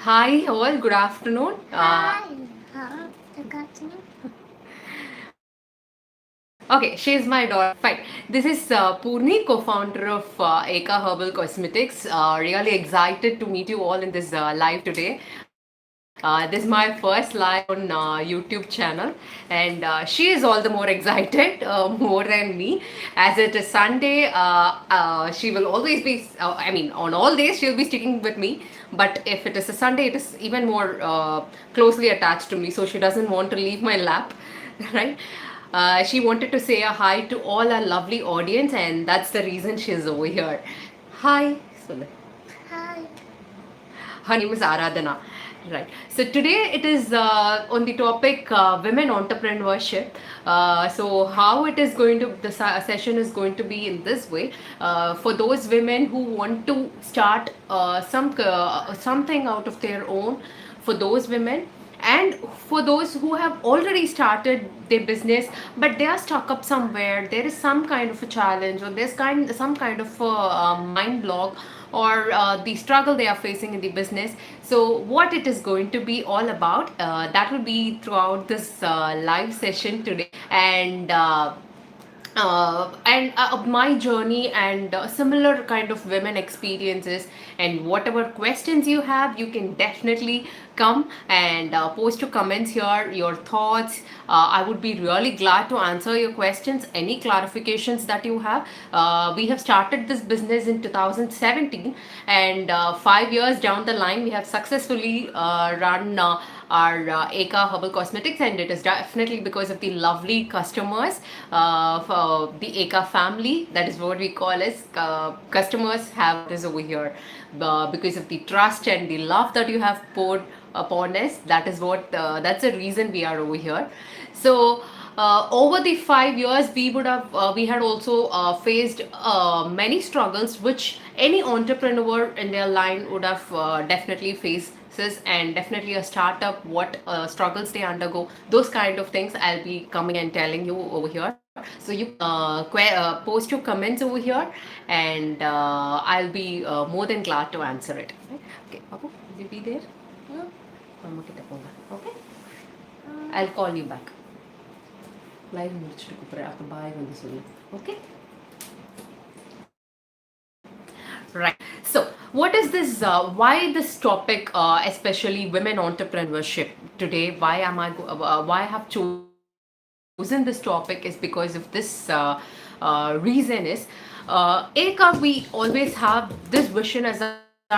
Hi, all. Good afternoon. Hi. Huh? Good afternoon. Okay, she's my daughter. Fine. This is Purni, co-founder of Yeka Herbal Cosmetics. Really excited to meet you all in this live today. This is my first live on YouTube channel, and she is all the more excited, more than me, as it is Sunday. She will always be. I mean, on all days she'll be sticking with me, but if it is a Sunday, it is even more closely attached to me. So she doesn't want to leave my lap, right? She wanted to say a hi to all our lovely audience, and that's the reason she's over here. Hi, Sule. Hi. Her name is Aradhana. Right. So today it is on the topic women entrepreneurship. So how it is going to, the session is going to be in this way. For those women who want to start something out of their own, for those women, and for those who have already started their business but they are stuck up somewhere, there is some kind of a challenge, or there's some kind of a mind block, or the struggle they are facing in the business. So what it is going to be all about, that will be throughout this live session today. And my journey and similar kind of women experiences, and whatever questions you have, you can definitely come and post your comments here, your thoughts. I would be really glad to answer your questions, any clarifications that you have. We have started this business in 2017, and 5 years down the line we have successfully run our Yeka Herbal Cosmetics, and it is definitely because of the lovely customers for the Yeka family. That is what we call as customers have this over here, because of the trust and the love that you have poured upon us. That is what that's the reason we are over here. So. Over the 5 years, we had also faced many struggles, which any entrepreneur in their line would have definitely faces, and definitely a startup, what struggles they undergo, those kind of things I'll be coming and telling you over here. So you can post your comments over here, and I'll be more than glad to answer it. Okay, Papu, will you be there? Hmm? Mama kita போங்க. Okay, Hmm. I'll call you back. Live முடிச்சிட்டு கூப்பிடுறேன், அப்போ பாய் வந்து சொல்லு. Okay. Right. So, what is this? Why this topic, especially women entrepreneurship today? Why I have chosen this topic is because of this reason is, Eka, we always have this vision as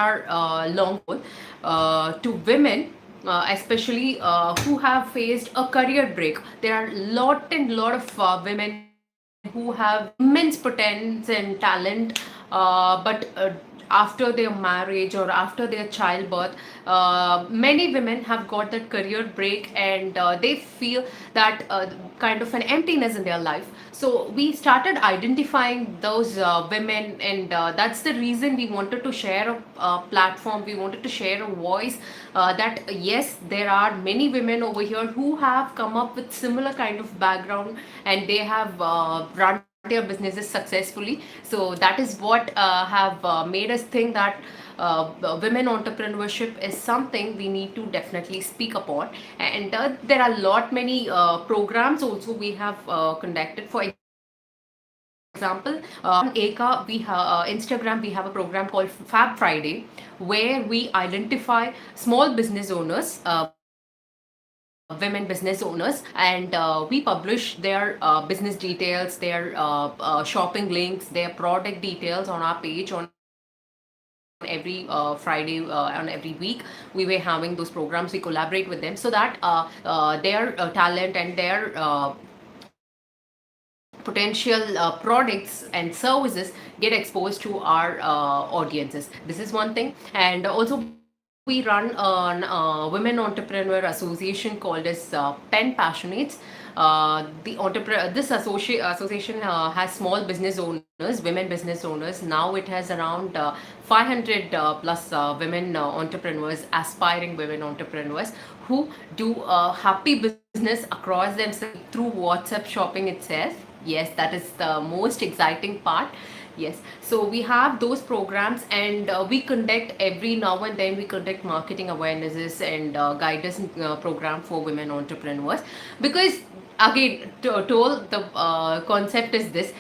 our long goal to women, especially who have faced a career break. There are lot of women who have immense potential and talent, but after their marriage or after their childbirth, many women have got that career break, and they feel that kind of an emptiness in their life. So we started identifying those women, and that's the reason we wanted to share a platform. We wanted to share a voice, that yes, there are many women over here who have come up with similar kind of background, and they have run their businesses successfully. So that is what have made us think that women entrepreneurship is something we need to definitely speak upon. And there are lot many programs also we have conducted. For example, on Eka, Instagram, we have a program called Fab Friday, where we identify small business owners, women business owners, and we publish their business details, their shopping links, their product details on our page on every Friday, on every week. We were having those programs. We collaborate with them so that their talent and their potential products and services get exposed to our audiences. This is one thing. And also we run an women entrepreneur association called as Pen Passionates. This association has small business owners, women business owners. Now it has around 500 plus women entrepreneurs, aspiring women entrepreneurs, who do happy business across themselves through WhatsApp shopping itself. Yes, that is the most exciting part. Yes, so we have those programs, and we conduct every now and then. We conduct marketing awarenesses and guidance program for women entrepreneurs, because again, told the concept is this: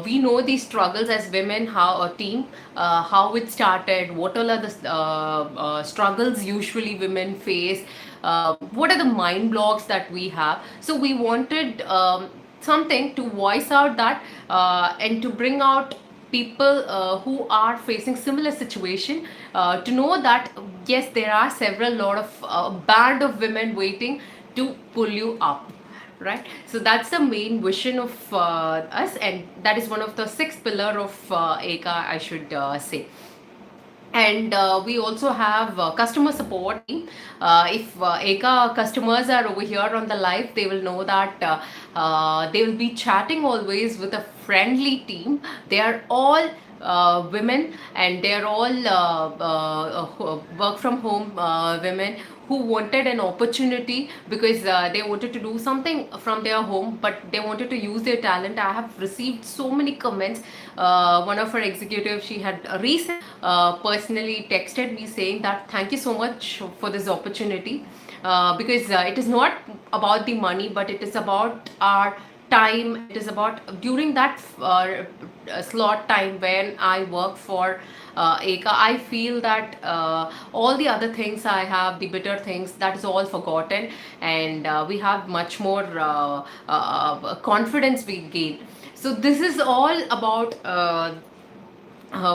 we know these struggles as women, how a team, how it started, what all are the struggles usually women face, what are the mind blocks that we have. So we wanted something to voice out that, and to bring out people who are facing similar situation, to know that yes, there are several lot of band of women waiting to pull you up, right? So that's the main vision of us, and that is one of the six pillar of Eka, I should say. And we also have customer support team. If Eka customers are over here on the live, they will know that they will be chatting always with a friendly team. They are all women, and they are all work from home women who wanted an opportunity, because they wanted to do something from their home, but they wanted to use their talent. I have received so many comments. One of our executives, she had recently personally texted me saying that thank you so much for this opportunity, because it is not about the money, but it is about our time, and it is about during that slot time when I work for Eka. I feel that all the other things I have, the bitter things, that is all forgotten, and we have much more confidence we gain. So this is all about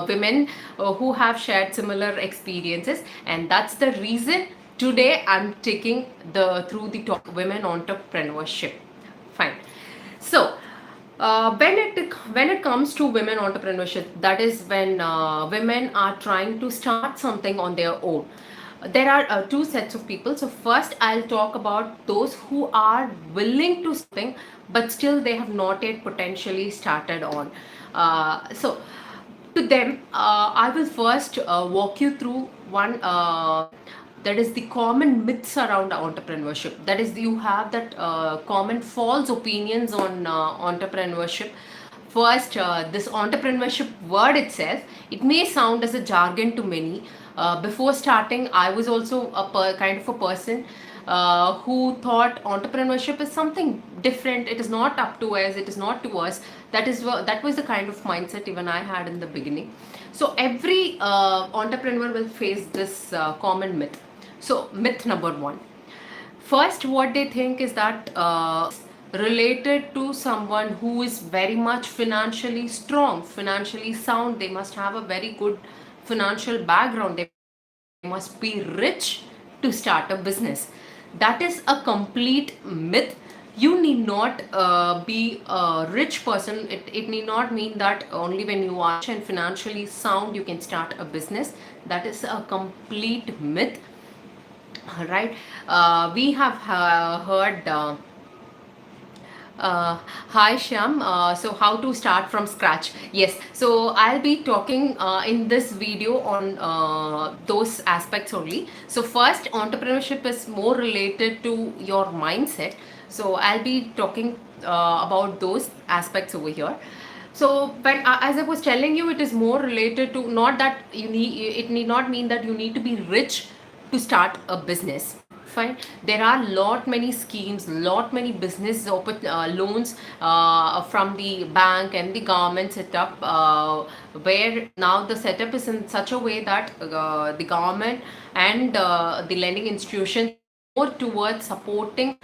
women who have shared similar experiences, and that's the reason today I'm taking the through the talk women entrepreneurship. Fine. So when it comes to women entrepreneurship, that is when women are trying to start something on their own. There are two sets of people. So first, I'll talk about those who are willing to something, but still they have not yet potentially started on. So to them, I will first walk you through one, that is the common myths around entrepreneurship. That is, you have that common false opinions on entrepreneurship. First, this entrepreneurship word itself, it may sound as a jargon to many. Before starting, I was also kind of a person who thought entrepreneurship is something different. It is not up to us. It is not to us. That was the kind of mindset even I had in the beginning. So every entrepreneur will face this common myth. So myth number one. First, what they think is that related to someone who is very much financially strong, financially sound. They must have a very good financial background. They must be rich to start a business. That is a complete myth. You need not be a rich person. It need not mean that only when you are rich and financially sound you can start a business. That is a complete myth, right? We have heard hi Shyam. So how to start from scratch? Yes. So I'll be talking in this video on those aspects only. So first, entrepreneurship is more related to your mindset. So I'll be talking about those aspects over here. So, but as I was telling you, it is more related to, not that you need. It need not mean that you need to be rich to start a business. Fine. There are lot many schemes, lot many business loans from the bank and the government setup, where now the setup is in such a way that the government and the lending institutions are more towards supporting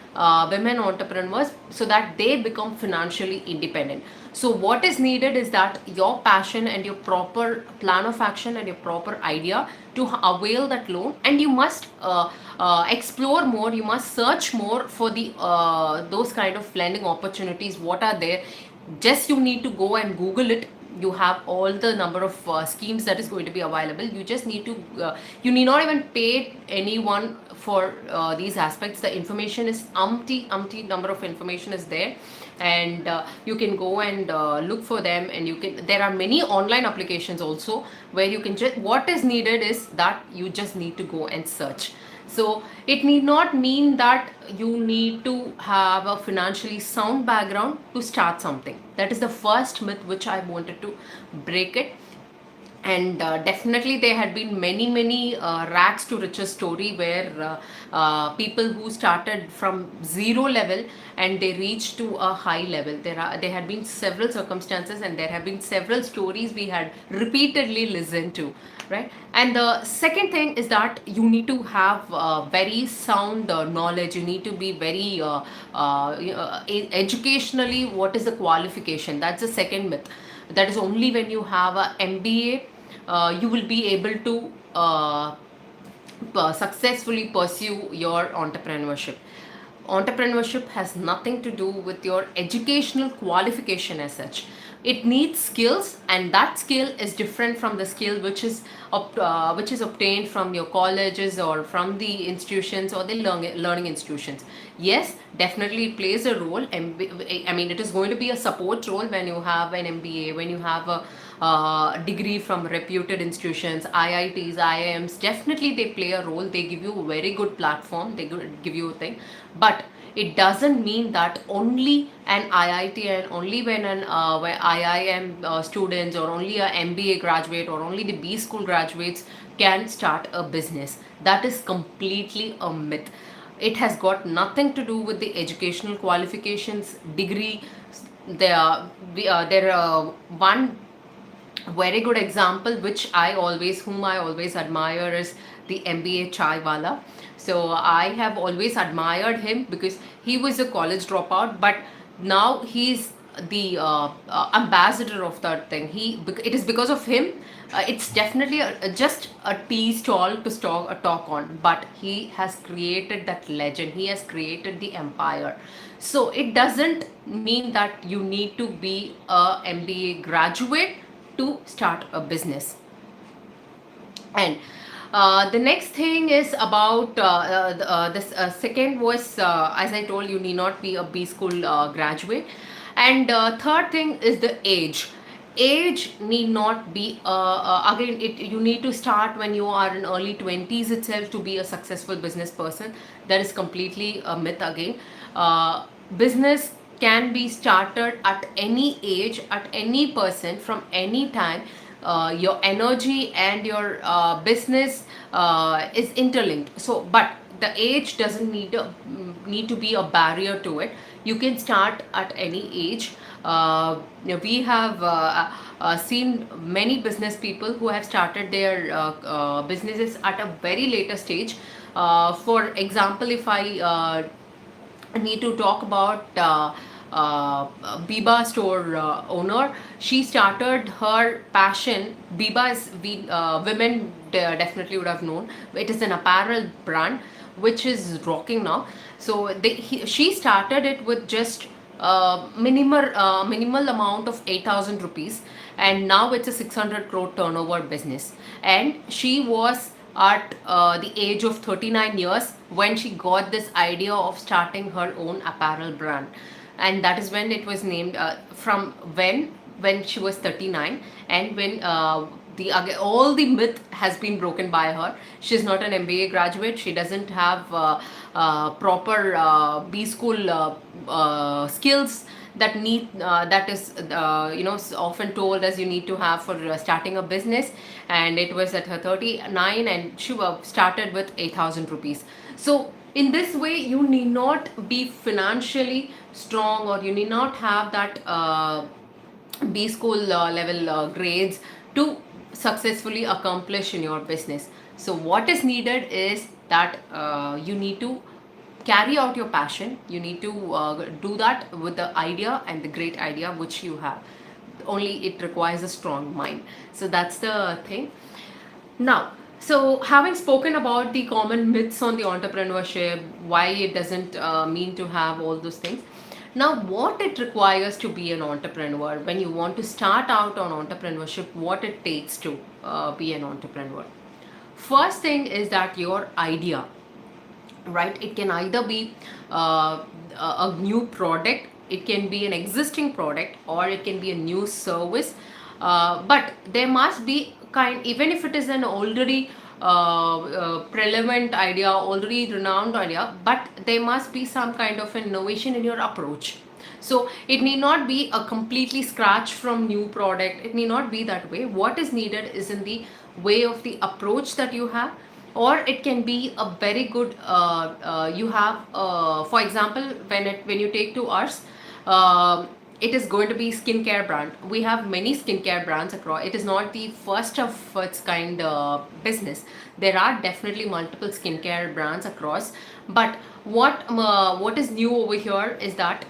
women entrepreneurs so that they become financially independent. So what is needed is that your passion and your proper plan of action and your proper idea to avail that loan, and you must explore more. You must search more for the those kind of lending opportunities. What are there? Just you need to go and Google it. You have all the number of schemes that is going to be available. You just need to you need not even pay anyone for these aspects. The information is umpty number of information is there, and you can go and look for them, and you can, there are many online applications also where you can just, what is needed is that you just need to go and search. So it need not mean that you need to have a financially sound background to start something. That is the first myth which I wanted to break it. And definitely there had been many rags to riches story where people who started from zero level and they reached to a high level. There had been several circumstances and there have been several stories we had repeatedly listened to, right? And the second thing is that you need to have very sound knowledge. You need to be very educationally, what is the qualification? That's the second myth. That is only when you have a MBA you will be able to successfully pursue your entrepreneurship. Entrepreneurship has nothing to do with your educational qualification as such. It needs skills, and that skill is different from the skill which is obtained from your colleges or from the institutions or the learning institutions. Yes, definitely it plays a role. I mean, it is going to be a support role when you have an MBA, when you have a degree from reputed institutions, IITs, IIMs. Definitely they play a role. They give you a very good platform. They give you a thing, but it doesn't mean that only an IIT and only when an where IIM students or only a MBA graduate or only the B school graduates can start a business. That is completely a myth. It has got nothing to do with the educational qualifications, degree. There one very good example which whom I always admire is the MBA chai wala. So I have always admired him because he was a college dropout, but now he's the ambassador of that thing. It is because of him. It's definitely just a tea stall to talk on, but he has created that legend. He has created the empire. So it doesn't mean that you need to be a MBA graduate to start a business. And the next thing is about this second was, as I told you, need not be a B school graduate. And third thing is the age. Age need not be again. You need to start when you are in early 20s itself to be a successful business person. That is completely a myth again. Business can be started at any age, at any person, from any time. Your energy and your business is interlinked. So but the age doesn't need to be a barrier to it. You can start at any age. We have seen many business people who have started their businesses at a very later stage. For example, if I need to talk about Biba store owner. She started her passion. Biba is women definitely would have known. It is an apparel brand which is rocking now. So she started it with just minimal amount of 8,000 rupees, and now it's a 600 crore turnover business. And she was at the age of 39 years when she got this idea of starting her own apparel brand. And that is when it was named from when she was 39. And when all the myth has been broken by her. She's not an MBA graduate. She doesn't have proper B school skills that is often told as you need to have for starting a business. And it was at her 39, and she started with 8,000 rupees. So in this way, you need not be financially strong, or you need not have that B school level grades to successfully accomplish in your business. So what is needed is that you need to carry out your passion. You need to do that with the idea and the great idea which you have. Only it requires a strong mind. So that's the thing. Now, so having spoken about the common myths on the entrepreneurship, why it doesn't mean to have all those things. Now, what it requires to be an entrepreneur, when you want to start out on entrepreneurship, what it takes to be an entrepreneur. First thing is that your idea, right? It can either be a new product, it can be an existing product, or it can be a new service. But there must be even if it is an already prevalent idea, already renowned idea, but there must be some kind of innovation in your approach. So it need not be a completely scratch from new product. It need not be that way. What is needed is in the way of the approach that you have, or it can be a very good you have for example, when you take to us, it is going to be skincare brand. We have many skincare brands across. It is not the first of its kind business. There are definitely multiple skincare brands across, but what is new over here is that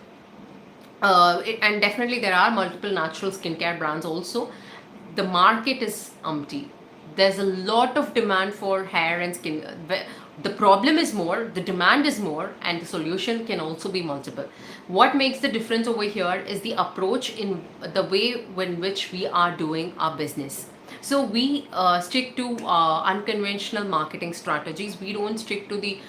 and definitely there are multiple natural skincare brands also. The market is empty. There's a lot of demand for hair and skin. The problem is more, the demand is more, and the solution can also be multiple. What makes the difference over here is the approach in the way in which we are doing our business. So we stick to unconventional marketing strategies. We don't stick to the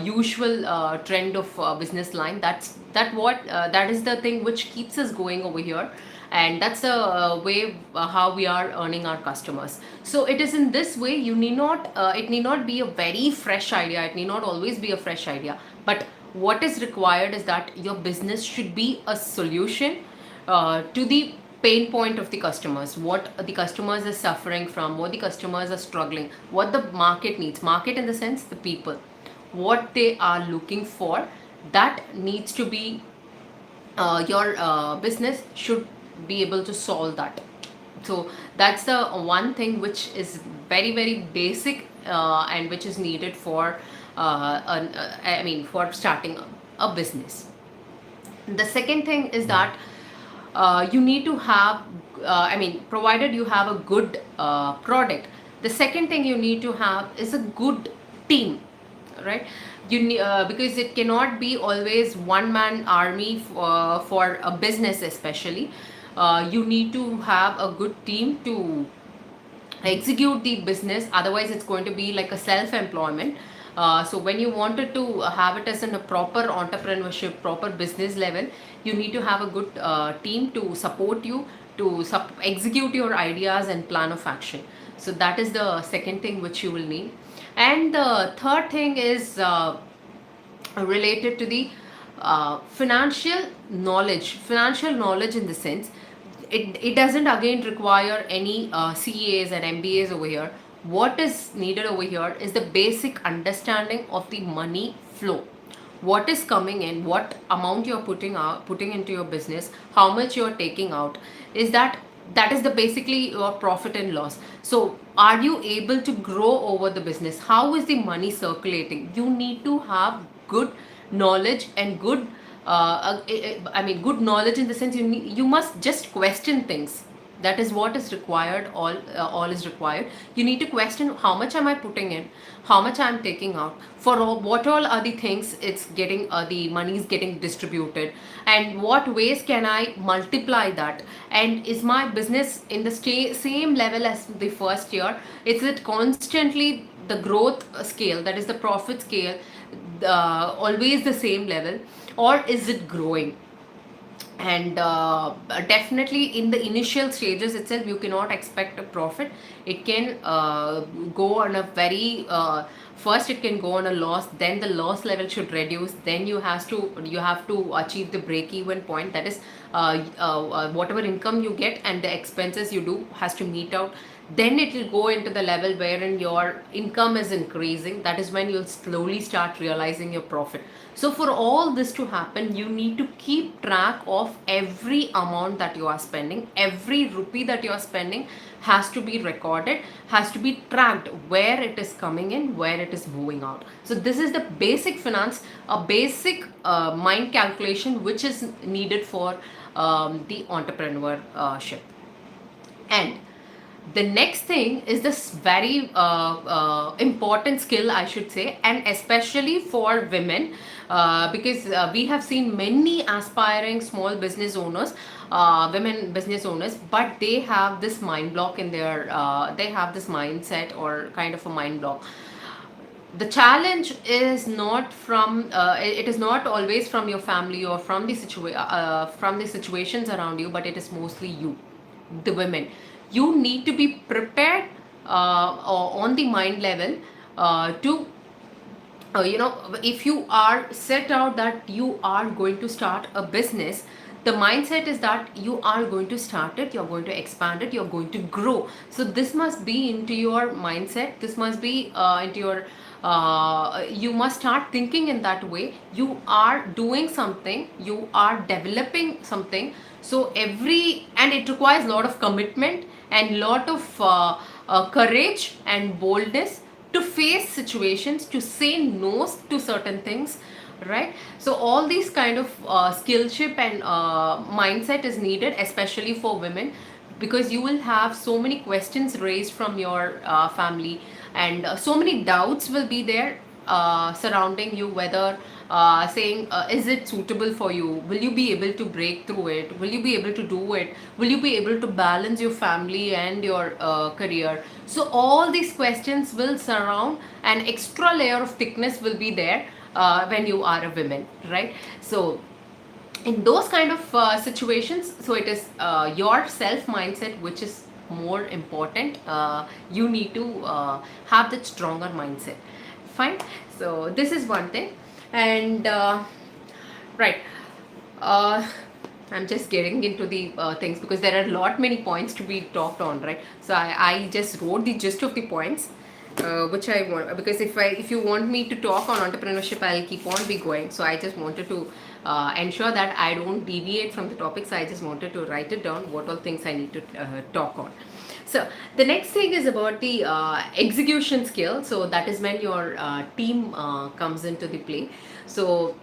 usual trend of business line. That is the thing which keeps us going over here, and that's the way how we are earning our customers. So it is in this way. You need not it need not be a very fresh idea. It need not always be a fresh idea, but what is required is that your business should be a solution to the pain point of the customers, what the customers are suffering from, what the customers are struggling, what the market needs. Market in the sense the people, what they are looking for. That needs to be your business should be able to solve that. So that's the one thing which is very very basic and which is needed for for starting a business. The second thing is that you need to have provided you have a good product, the second thing you need to have is a good team, right? Because it cannot be always one man army for a business especially. You need to have a good team to execute the business, otherwise it's going to be like a self employment. So when you wanted to have it as in a proper entrepreneurship, proper business level, you need to have a good team to support you to execute your ideas and plan of action. So that is the second thing which you will need. And the third thing is related to the financial knowledge in the sense, it doesn't again require any CAs and MBAs over here. What is needed over here is the basic understanding of the money flow. What is coming in, what amount you're putting into your business, how much you're taking out. That is the basically your profit and loss. So are you able to grow over the business? How is the money circulating? You need to have good knowledge and good good knowledge in the sense you must just question things. That is what is required. All is required. You need to question how much am I putting in, how much I'm taking out, for what all are the things it's getting, the money is getting distributed, and what ways can I multiply that, and is my business in the same level as the first year? Is it constantly the growth scale, that is the profit scale, always the same level, or is it growing? And definitely in the initial stages itself you cannot expect a profit. It can go on a very first it can go on a loss, then the loss level should reduce, then you have to achieve the break even point. That is whatever income you get and the expenses you do has to meet out. Then it will go into the level wherein your income is increasing. That is when you'll slowly start realizing your profit. So for all this to happen, you need to keep track of every amount that you are spending. Every rupee that you are spending has to be recorded, has to be tracked, where it is coming in, where it is moving out. So this is the basic finance, a basic mind calculation which is needed for the entrepreneurship. And the next thing is this very important skill, I should say, and especially for women, because we have seen many aspiring small business owners, women business owners, but they have this mind block in their they have this mindset or kind of a mind block. The challenge is not from it is not always from your family or from the from the situations around you, but it is mostly you, the women. You need to be prepared or on the mind level, to if you are set out that you are going to start a business, the mindset is that you are going to start it, you're going to expand it, you're going to grow. So this must be into your mindset, this must be into your you must start thinking in that way. You are doing something, you are developing something. So every, and it requires a lot of commitment and lot of courage and boldness to face situations, to say no to certain things, right? So all these kind of skillship and mindset is needed, especially for women, because you will have so many questions raised from your family, and so many doubts will be there surrounding you, whether saying, is it suitable for you, will you be able to break through it, will you be able to do it, will you be able to balance your family and your career. So all these questions will surround, an extra layer of thickness will be there when you are a woman, right? So in those kind of situations, so it is your self mindset which is more important. You need to have that stronger mindset. Fine. So this is one thing. And right, uh, I'm just getting into the things, because there are a lot many points to be talked on, right? So I just wrote the gist of the points which I want, because if you want me to talk on entrepreneurship, I'll keep on be going. So I just wanted to ensure that I don't deviate from the topics. I just wanted to write it down, what all things I need to talk on. So the next thing is about the execution skill. So that is when your team comes into the play. So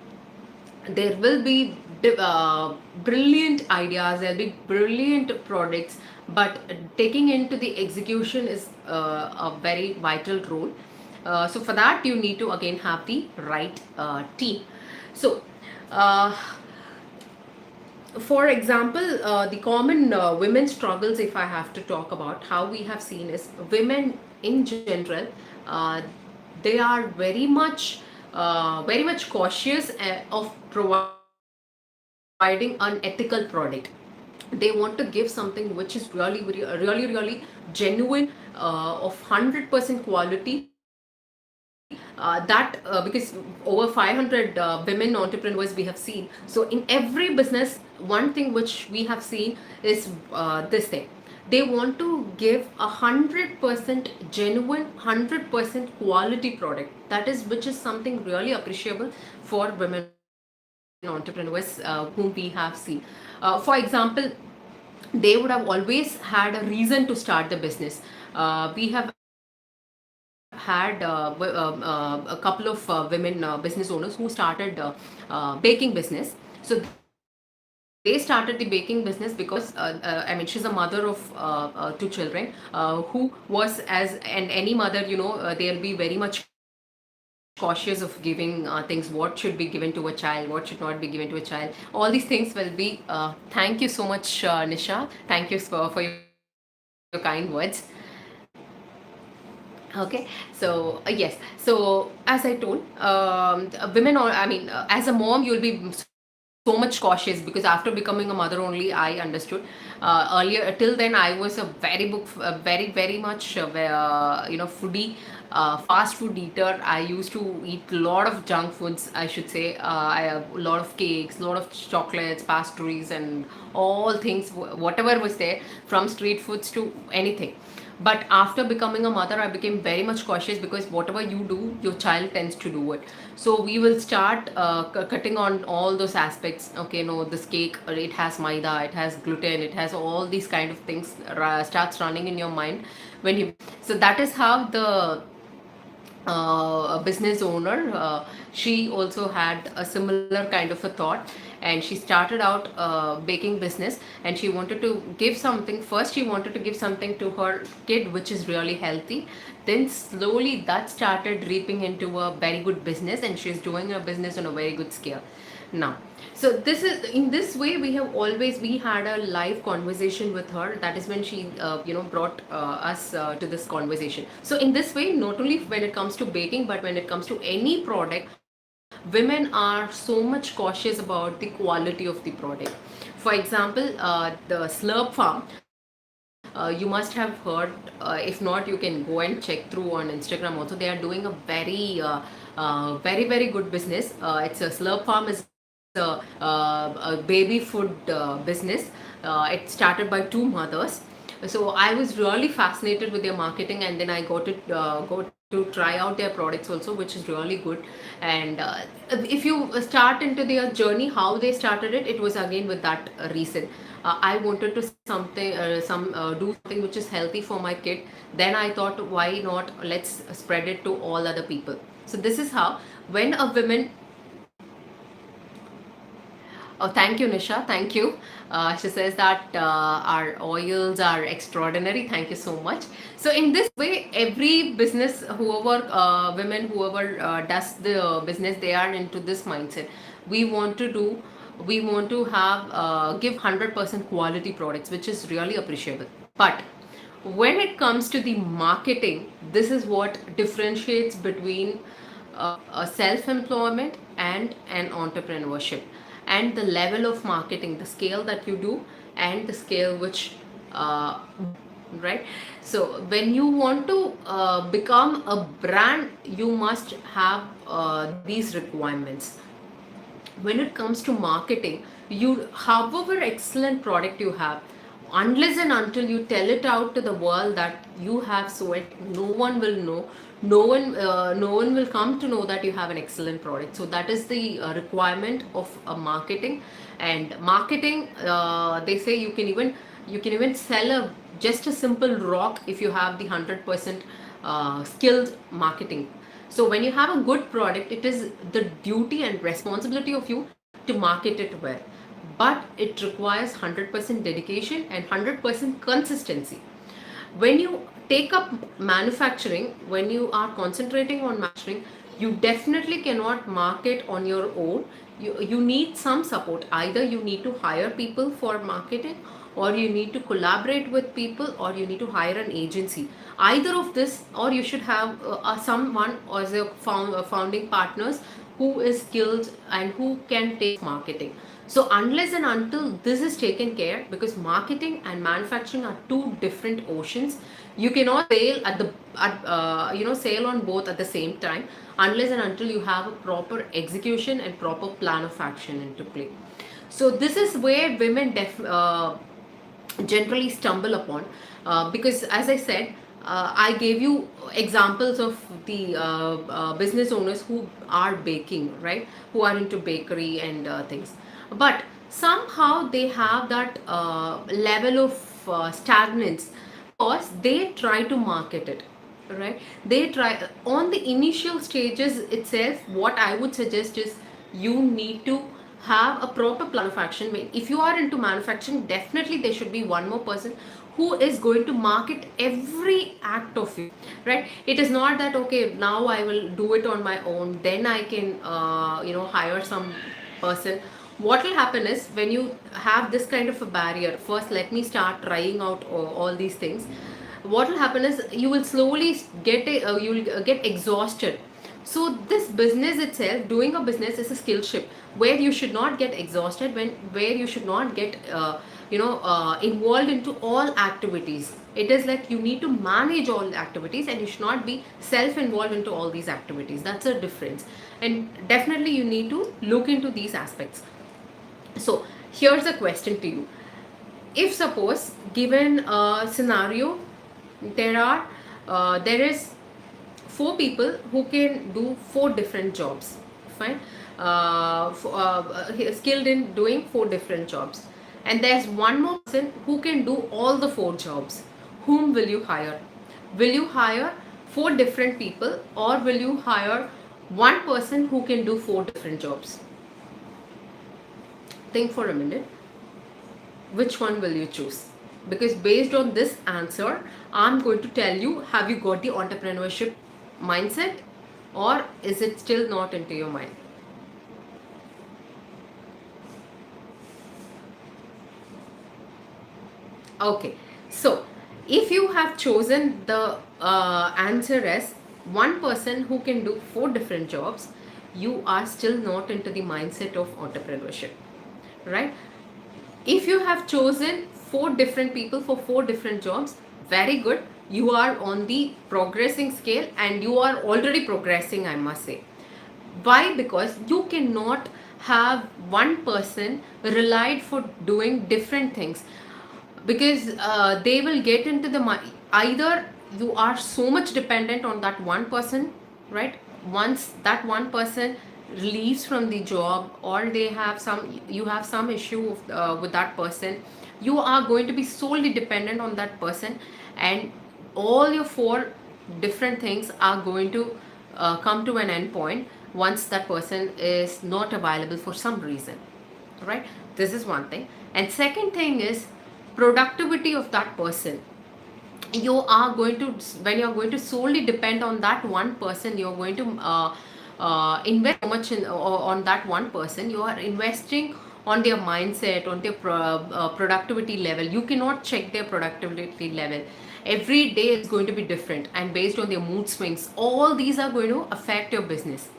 there will be brilliant ideas, there'll be brilliant products, but taking into the execution is a very vital role. So for that you need to again have the right team. So uh, for example, the common women struggles, if I have to talk about how we have seen, is women in general, uh, they are very much cautious of providing unethical product. They want to give something which is really genuine, of 100% quality. That because over 500 women entrepreneurs we have seen. So in every business, one thing which we have seen is this thing. They want to give 100% genuine, 100% quality product. That is, which is something really appreciable for women entrepreneurs whom we have seen. For example, they would have always had a reason to start the business. We have had a couple of women business owners who started baking business. So they started the baking business because I mean, she's a mother of two children, who was, as and any mother, they'll be very much cautious of giving things, what should be given to a child, what should not be given to a child. All these things will be thank you so much, Nisha. Thank you for your kind words. Okay, so yes, so as I told, women, or I mean, as a mom, you'll be so much cautious, because after becoming a mother only, I understood. Earlier, till then, I was a very much foodie, fast food eater. I used to eat a lot of junk foods, I should say. I have a lot of cakes, a lot of chocolates, pastries, and all things, whatever was there, from street foods to anything. But after becoming a mother, I became very much cautious, because whatever you do, your child tends to do it. So we will start cutting on all those aspects. Okay, no, this cake, it has maida, it has gluten, it has all these kind of things starts running in your mind when you. So that is how the a business owner, she also had a similar kind of a thought, and she started out baking business, and she wanted to give something. First, she wanted to give something to her kid which is really healthy. Then slowly that started reaping into a very good business, and she's doing a business on a very good scale now. So this is, in this way, we had a live conversation with her. That is when she brought us to this conversation. So in this way, not only when it comes to baking, but when it comes to any product, women are so much cautious about the quality of the product. For example, the Slurp Farm, You must have heard. If not, you can go and check through on Instagram. Also, they are doing a very good business. It's a Slurp Farm is a baby food business. It started by two mothers. So I was really fascinated with their marketing, and then I got to try out their products also, which is really good. And if you start into their journey, how they started it, it was again with that reason. I wanted to do something which is healthy for my kid. Then I thought, why not? Let's spread it to all other people. So this is how when a woman. Oh, thank you, Nisha. Thank you. She says that our oils are extraordinary. Thank you so much. So, in this way, every business, whoever, women, whoever does the business, they are into this mindset. We want to do, we want to have, give 100% quality products, which is really appreciable. But when it comes to the marketing, this is what differentiates between a self-employment and an entrepreneurship, and the level of marketing, the scale that you do, and the scale which right. So when you want to become a brand, you must have these requirements. When it comes to marketing, you, however excellent product you have, unless and until you tell it out to the world that you have sold, no one will know. No one will come to know that you have an excellent product. So that is the requirement of marketing. And marketing, they say you can even sell a just a simple rock if you have the 100% skilled marketing. So when you have a good product, it is the duty and responsibility of you to market it well. But it requires 100% dedication and 100% consistency. When you take up manufacturing, when you are concentrating on manufacturing, you definitely cannot market on your own. You need some support. Either you need to hire people for marketing, or you need to collaborate with people, or you need to hire an agency. Either of this, or you should have someone as a founding partners who is skilled and who can take marketing. So unless and until this is taken care, because marketing and manufacturing are two different oceans, you cannot sail on both at the same time, unless and until you have a proper execution and proper plan of action into play. So this is where women generally stumble upon, because as I said, I gave you examples of the business owners who are baking, right, who are into bakery and things. But somehow they have that level of stagnance, because they try to market it, right. They try on the initial stages itself. What I would suggest is, you need to have a proper plan of action. If you are into manufacturing, definitely there should be one more person who is going to market every act of you, right. It is not that, okay, now I will do it on my own, then I can hire some person. What will happen is, when you have this kind of a barrier, first let me start trying out all these things. What will happen is, you will slowly you will get exhausted. So this business itself, doing a business, is a skillship, where you should not get exhausted, where you should not get involved into all activities. It is like you need to manage all activities, and you should not be self involved into all these activities. That's a difference. And definitely you need to look into these aspects. So here's a question to you. If suppose, given a scenario, there is four people who can do four different jobs, fine, skilled in doing four different jobs, and there's one more person who can do all the four jobs. Whom will you hire? Will you hire four different people, or will you hire one person who can do four different jobs? Think for a minute. Which one will you choose? Because based on this answer, I'm going to tell you, have you got the entrepreneurship mindset, or is it still not into your mind? Okay, so if you have chosen the answer as one person who can do four different jobs, you are still not into the mindset of entrepreneurship, right? If you have chosen four different people for four different jobs, very good. You are on the progressing scale and you are already progressing, I must say. Why? Because you cannot have one person relied for doing different things, because they will get into the either you are so much dependent on that one person, right? Once that one person leaves from the job, or they have some, you have some issue with that person, you are going to be solely dependent on that person, and all your four different things are going to come to an end point once that person is not available for some reason, right? This is one thing. And second thing is productivity of that person. You are going to, when you're going to solely depend on that one person, you're going to invest so much on that one person. You are investing on their mindset, on their productivity level. You cannot check their productivity level. Every day is going to be different, and based on their mood swings, all these are going to affect your business.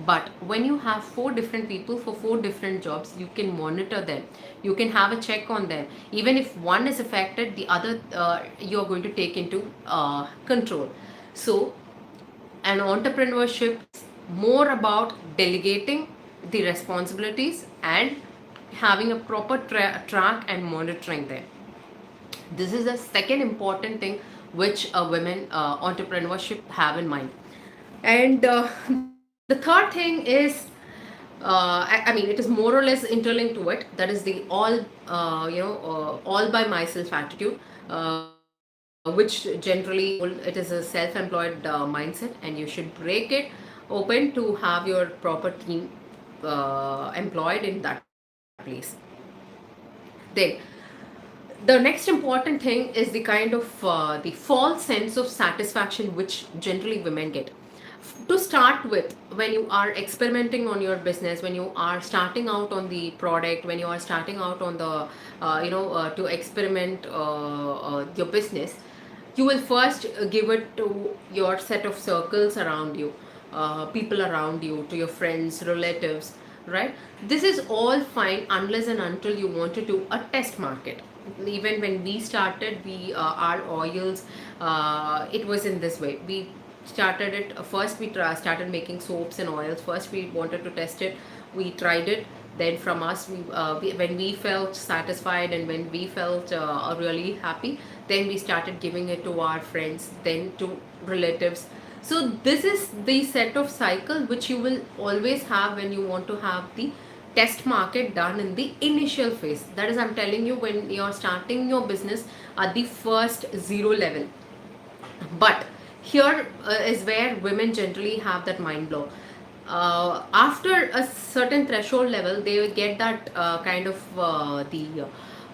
But when you have four different people for four different jobs, you can monitor them, you can have a check on them. Even if one is affected, the other you're going to take into control. So an entrepreneurship is more about delegating the responsibilities and having a proper track and monitoring them. This is the second important thing which a women entrepreneurship have in mind. And the third thing is, I mean, it is more or less interlinked to it. That is the all by myself attitude, which generally it is a self-employed mindset, and you should break it open to have your proper team employed in that place. Then the next important thing is the kind of the false sense of satisfaction which generally women get. To start with, when you are experimenting on your business, when you are starting out on the product, when you are starting out on the to experiment your business, you will first give it to your set of circles around you, people around you, to your friends, relatives, right? This is all fine unless and until you want to do a test market. Even when we started, we our oils, it was in this way. We started it first. We started making soaps and oils. First, we wanted to test it. We tried it. Then from us, when we felt satisfied and when we felt really happy, then we started giving it to our friends, then to relatives. So this is the set of cycle which you will always have when you want to have the test market done in the initial phase. That is, I'm telling you, when you're starting your business at the first zero level. But here is where women generally have that mind block. After a certain threshold level, they will get that kind of the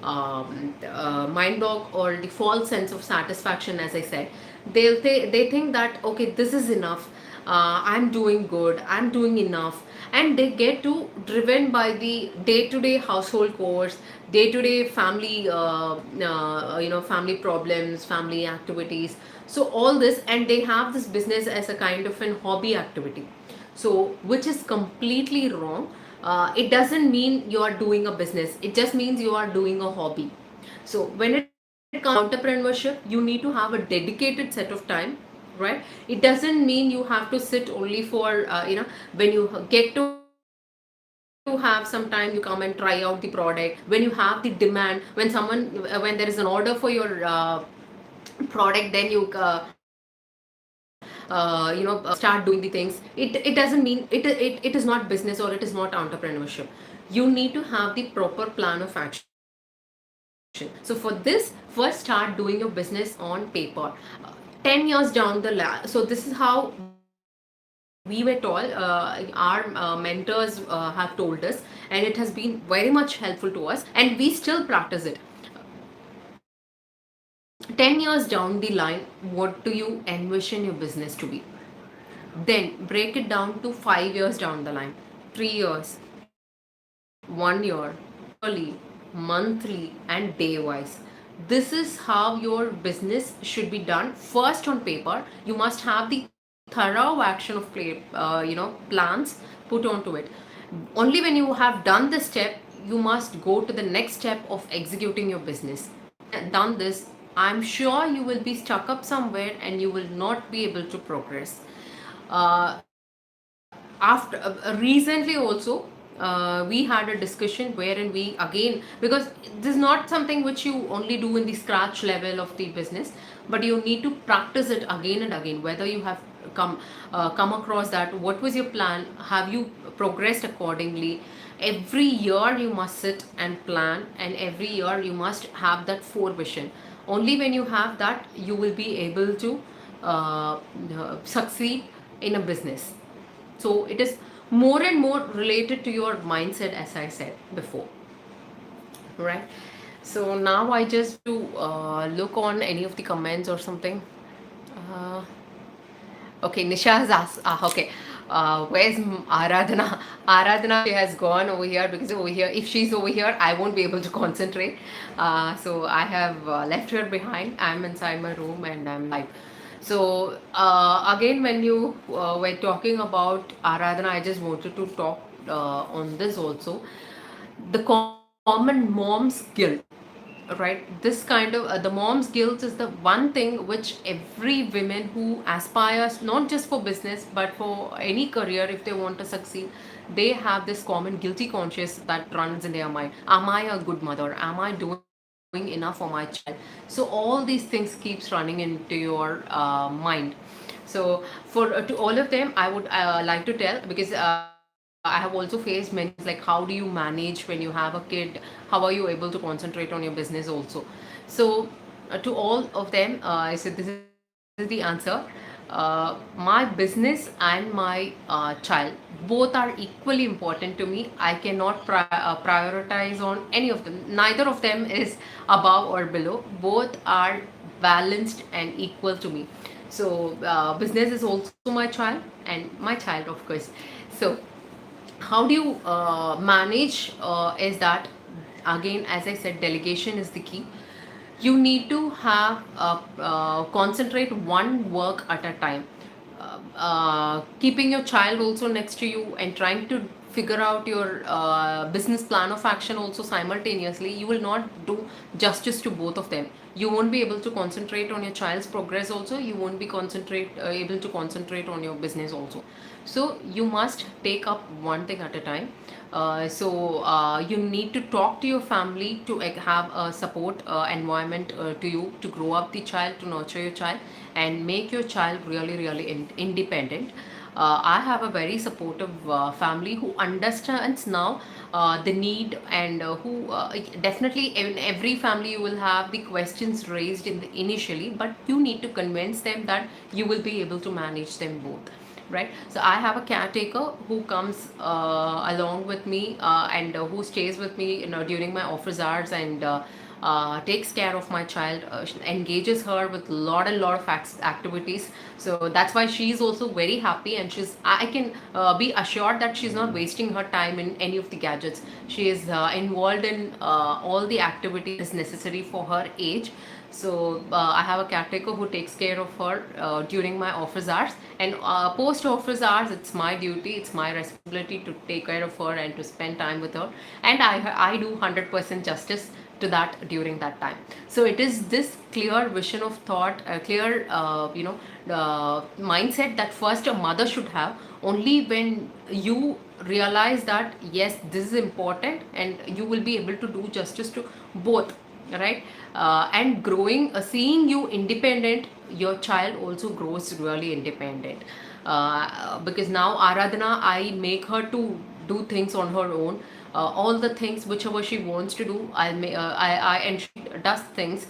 mind block or the false sense of satisfaction. As I said, they think that, okay, this is enough. I'm doing good. I'm doing enough, and they get too driven by the day-to-day household chores, day-to-day family, family problems, family activities. So all this, and they have this business as a kind of an hobby activity. So which is completely wrong. It doesn't mean you are doing a business. It just means you are doing a hobby. So when it comes to entrepreneurship, you need to have a dedicated set of time, right? It doesn't mean you have to sit only for when you get to have some time, you come and try out the product. When you have the demand, when someone, when there is an order for your product, then you start doing the things. It doesn't mean it is not business, or it is not entrepreneurship. You need to have the proper plan of action. So for this, first start doing your business on paper. 10 years down the line, so this is how we were told, our mentors have told us, and it has been very much helpful to us, and we still practice it. 10 years down the line, what do you envision your business to be? Then break it down to 5 years down the line, 3 years, 1 year, quarterly, monthly, and day wise. This is how your business should be done. First on paper, you must have the thorough action of plans put onto it. Only when you have done this step, you must go to the next step of executing your business. done this, I'm sure you will be stuck up somewhere and you will not be able to progress. After recently also, we had a discussion wherein we again, because this is not something which you only do in the scratch level of the business, but you need to practice it again and again. Whether you have come come across that, what was your plan? Have you progressed accordingly? Every year you must sit and plan, and every year you must have that four vision. Only when you have that, you will be able to succeed in a business. So it is more and more related to your mindset, as I said before, right? So now I just to look on any of the comments or something. uh, okay, Nisha has asked, okay, where's Aradhana? Aradhana, she has gone over here, because over here, if she's over here, I won't be able to concentrate. So I have left her behind. I'm inside my room and I'm live. So again, when you were talking about Aradhana, I just wanted to talk on this also. The common mom's guilt, right? This kind of the mom's guilt is the one thing which every women who aspires, not just for business but for any career, if they want to succeed, they have this common guilty conscious that runs in their mind. Am I a good mother? Am I doing enough for my child? So all these things keeps running into your mind. So for to all of them, I would like to tell, because I have also faced many things like, how do you manage when you have a kid? How are you able to concentrate on your business also? So to all of them, I said this is the answer. My business and my child, both are equally important to me. I cannot prioritize on any of them. Neither of them is above or below. Both are balanced and equal to me. So business is also my child, and my child, of course. So how do you manage is that, again, as I said, delegation is the key. You need to have concentrate one work at a time. Keeping your child also next to you and trying to figure out your business plan of action also simultaneously, you will not do justice to both of them. You won't be able to concentrate on your child's progress also, you won't be concentrate able to concentrate on your business also. So you must take up one thing at a time. You need to talk to your family to have a support environment to you, to grow up the child, to nurture your child and make your child really really independent. I have a very supportive family who understands now the need, and who definitely, in every family you will have the questions raised in the initially, but you need to convince them that you will be able to manage them both, right? So I have a caretaker who comes along with me, and who stays with me, during my office hours, and takes care of my child, engages her with lot and lot of activities. So that's why she's also very happy, and I can be assured that she's not wasting her time in any of the gadgets. She is involved in all the activities necessary for her age. So I have a caretaker who takes care of her during my office hours, and post office hours, it's my duty, it's my responsibility to take care of her and to spend time with her, and I do 100% justice to that during that time. So it is this clear vision of thought, a clear mindset that first a mother should have. Only when you realize that yes, this is important, and you will be able to do justice to both, right? And growing, seeing you independent, your child also grows really independent. Because now Aradhana, I make her to do things on her own. All the things whichever she wants to do, and she does things.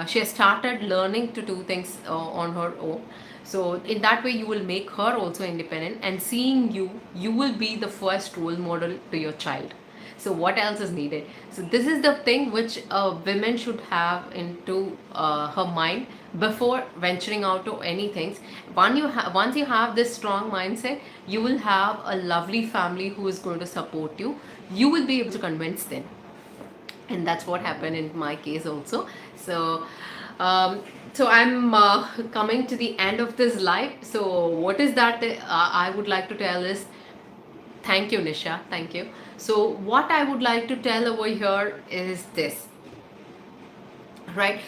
She has started learning to do things on her own. So in that way you will make her also independent, and seeing you, you will be the first role model to your child. So what else is needed? So this is the thing which women should have into her mind before venturing out to anything. Once you have this strong mindset, you will have a lovely family who is going to support you. You will be able to convince them, and that's what happened in my case also. So I'm coming to the end of this live. So what is that I would like to tell is, thank you, Nisha. Thank you. So, what I would like to tell over here is this. right?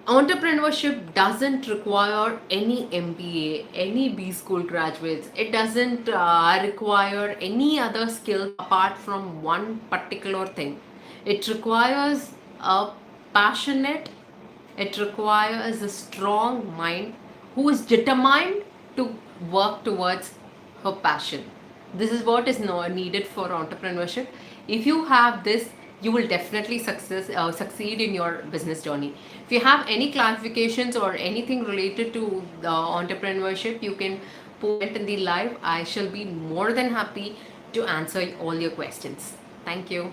Entrepreneurship doesn't require any MBA, any B school graduates. It doesn't require any other skills apart from one particular thing. It requires a passionate, it requires a strong mind who is determined to work towards her passion. This is what is needed for entrepreneurship. If you have this, you will definitely succeed in your business journey. If you have any clarifications or anything related to the entrepreneurship, you can post it in the live. I shall be more than happy to answer all your questions. Thank you.